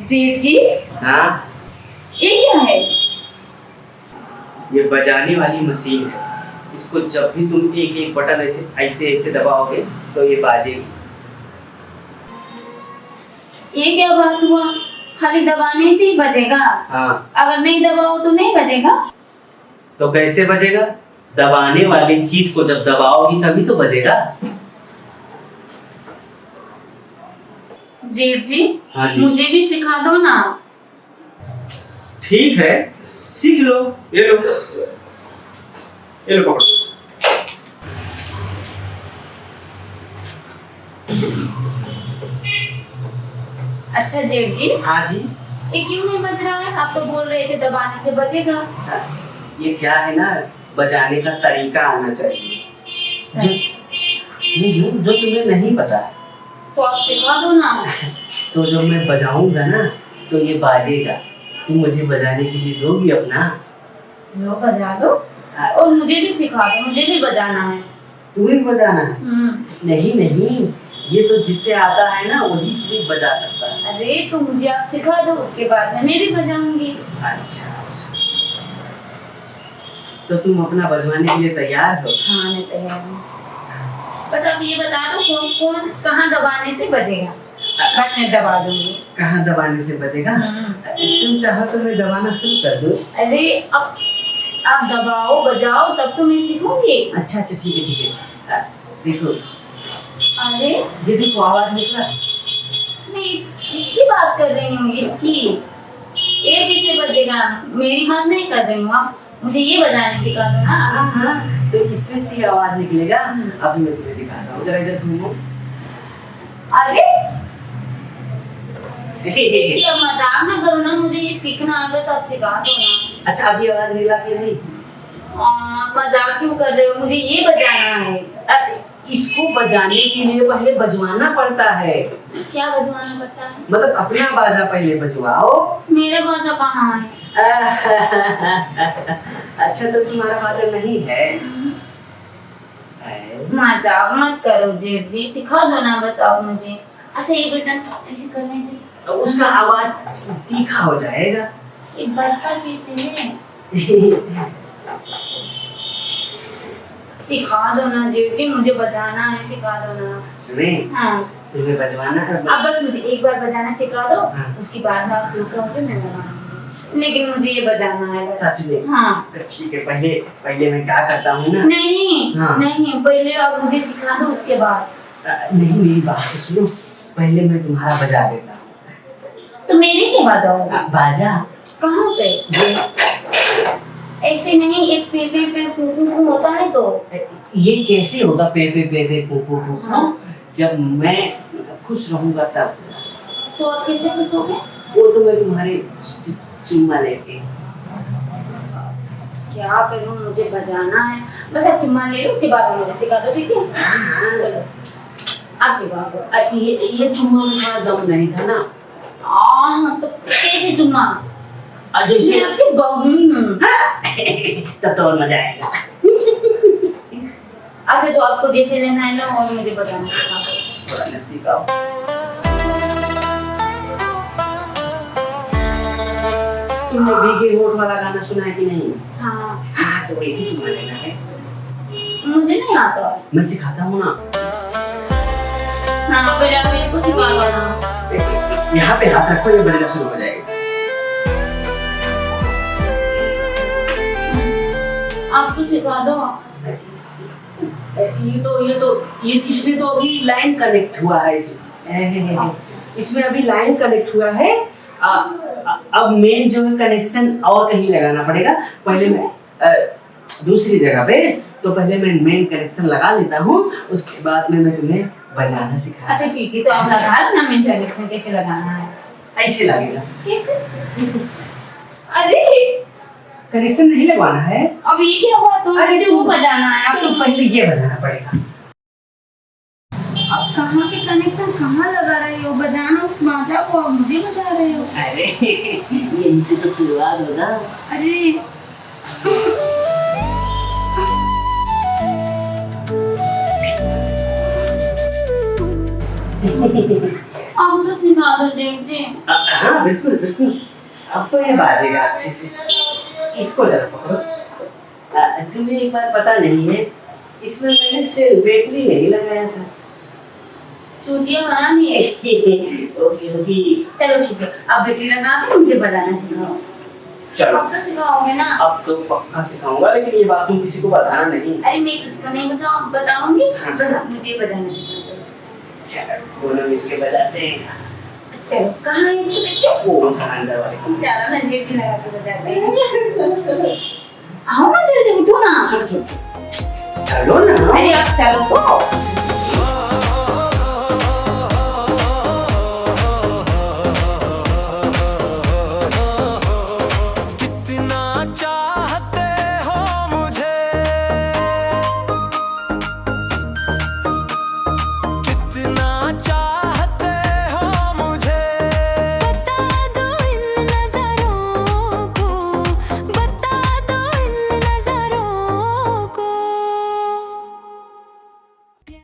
जेठ जी, हाँ, ये क्या है? ये बजाने वाली मशीन है। इसको जब भी तुम एक एक बटन ऐसे ऐसे ऐसे दबाओगे तो ये बाजेगी। ये क्या बात हुआ? खाली दबाने से ही बजेगा? हाँ, अगर नहीं दबाओ तो नहीं बजेगा? तो कैसे बजेगा? दबाने वाली चीज को जब दबाओगी तभी तो बजेगा। जेठ जी, हाँ जी। मुझे भी सिखा दो ना। ठीक है, सीख लो। ये लो, ये लो पकड़ो। अच्छा जेठ जी, हाँ जी। ये क्यों नहीं बज रहा है? आप तो बोल रहे थे दबाने से बजेगा। ये क्या है ना, बजाने का तरीका आना चाहिए जो तुम्हें नहीं पता है। तो आप सिखा दो ना। तो जब मैं बजाऊंगा ना तो ये बाजेगा। तुम मुझे बजाने के लिए दोगी अपना? लो बजा लो, और मुझे भी सिखा दो, मुझे भी बजाना है। तुम्हें बजाना है? नहीं नहीं, ये तो जिससे आता है ना वही सिर्फ बजा सकता है। अरे तो मुझे आप सिखा दो, उसके बाद में मैं भी बजाऊंगी। अच्छा अच्छा, तो तुम अपना बजवाने के लिए तैयार हो? हाँ मैं तैयार हूँ। बस आप ये बता दो कौन कौन कहाँ दबाने से बजेगा, बस मैं दबा दूंगी। कहाँ दबाने से बजेगा? तुम चाहो तो मैं दबाना शुरू कर दूं? अरे अब आप दबाओ बजाओ तब तो मैं सीखूंगी। अच्छा अच्छा, ठीक है ठीक है। देखो, अरे ये देखो आवाज निकला। मैं इसकी बात कर रही हूँ, इसकी। ये कैसे बजेगा? मेरी बात नहीं कर रही हूँ, आप मुझे ये बजाने सिखा दो ना। हाँ हाँ, तो इसमें से आवाज निकलेगा। अभी मैं तुम्हें दिखाता हूँ, जरा इधर घूमो। अरे देखिए, अब मजाक ना करो ना, मुझे ये सीखना है, बस आप सिखा दो ना। अच्छा, अभी आवाज निकला कि नहीं? मजाक क्यों कर रहे हो? मुझे ये बजाना है। इसको बजाने के लिए पहले बजवाना पड़ता है। क्या बजवाना पड़ता है? मतलब अपना बाजा पहले बजवाओ। मेरा बाजा कहाँ है? अच्छा, तो तुम्हारा बाजा नहीं है? मजाक मत करो जेठ जी, सिखा दो ना बस आप मुझे। अच्छा, ये बटन ऐसे करने से उसका आवाज तीखा हो जाएगा। ये बजता कैसे है? सिखा दो ना जेठ जी, मुझे बजाना है, सिखा दो ना। सच में? हाँ, तुम्हें बजवाना है? अब बस मुझे एक बार बजाना सिखा दो। हाँ। उसके बाद में आप जो कहोगे मैं बनाऊंगी, लेकिन मुझे ये बजाना है बस। सच में? हाँ। तो ठीक है, पहले पहले मैं क्या करता हूँ ना। नहीं हाँ। नहीं, पहले आप मुझे सिखा दो, उसके बाद। नहीं, मेरी बात तो सुनो, पहले मैं तुम्हारा बजा देता हूँ। तो मेरे क्या बजाओगे? बाजा कहाँ पे? ऐसे नहीं, एक पे पे कू कू कू होता है तो। ये कैसे होगा पे कू कू कू? हाँ। जब मैं खुश रहूंगा तब। तो आप कैसे खुश हो गए? वो तो मैं तुम्हारे चुम्मा लेके। क्या करूं, मुझे बजाना है, बस आप चुम्मा ले लो, उसके बाद मुझे सिखा दो, ठीक है? चलो आप सिखा दो। ये चुम्मा में थोड़ा दम नहीं था ना। तो कैसे चुम्मा? जैसे मैं आपकी बहू हूँ। तब तो और मजा आएगा। अच्छा, तो आपको जैसे लेना है लो, और मुझे बजाना सिखा दो। थोड़ा नजदीक आओ। तुमने भीगे होठ वाला गाना सुना है कि नहीं? हाँ। हाँ, तो वैसे चुम्मा लेना है। मुझे नहीं आता। मैं सिखाता हूँ ना। हाँ, पहले आप इसको सिखा दो ना। यहाँ पे हाथ रखो, ये बजना शुरू हो जाएगा। आपको सिखा दो। ये इसमें तो अभी लाइन कनेक्ट हुआ है। इसमें अभी लाइन कनेक्ट हुआ है। अब मेन जो है कनेक्शन और कहीं लगाना पड़ेगा। पहले मैं दूसरी जगह पे, तो पहले मैं मेन कनेक्शन लगा लेता हूँ, उसके बाद में मैं तुम्हें बजाना सिखा। अच्छा ठीक है, तो आप लगा लो ना, मेन कनेक्शन कैसे लगाना है? ऐसे लगेगा। कैसे? अरे कनेक्शन नहीं लगवाना है। अब ये क्या बात हो? मुझे वो बजाना है। अब तो पहले ये बजाना पड़ेगा। अब कहाँ के कनेक्शन कहाँ लगा रहे हो? बजाना उस बाजा को, अब मुझे बजा रहे हो। अरे यहीं से तो शुरुआत होगा। अरे आप तो सिखा दो जेठ जी। हाँ बिल्कुल बिल्कुल, अब तो ये बाजेगा अच्छे से। इसको जरा पकड़ो। तुम्हें एक बात पता नहीं है, इसमें मैंने सिर्फ बैटरी नहीं लगाया था। चूतिया बनानी है। ओके ओके, चलो ठीक है, अब बैटरी लगा के मुझे बजाना सिखाओ। चलो अब तो सिखाओगे ना? अब तो पक्का सिखाऊंगा, लेकिन ये बात तुम किसी को बताना नहीं। अरे मैं किसी को नहीं बताऊंगी, हाँ। बस आप मुझे बजाना सिखा दो। चलो दोनों मिलके बजाते हैं। चलो कहाँ है इसको देखिए। वो अंदर वाले। चलो ना जेठ जी लगा के बजाते हैं। आओ ना जल्दी उठो ना। चलो चलो चलो ना। अरे आप चलो तो।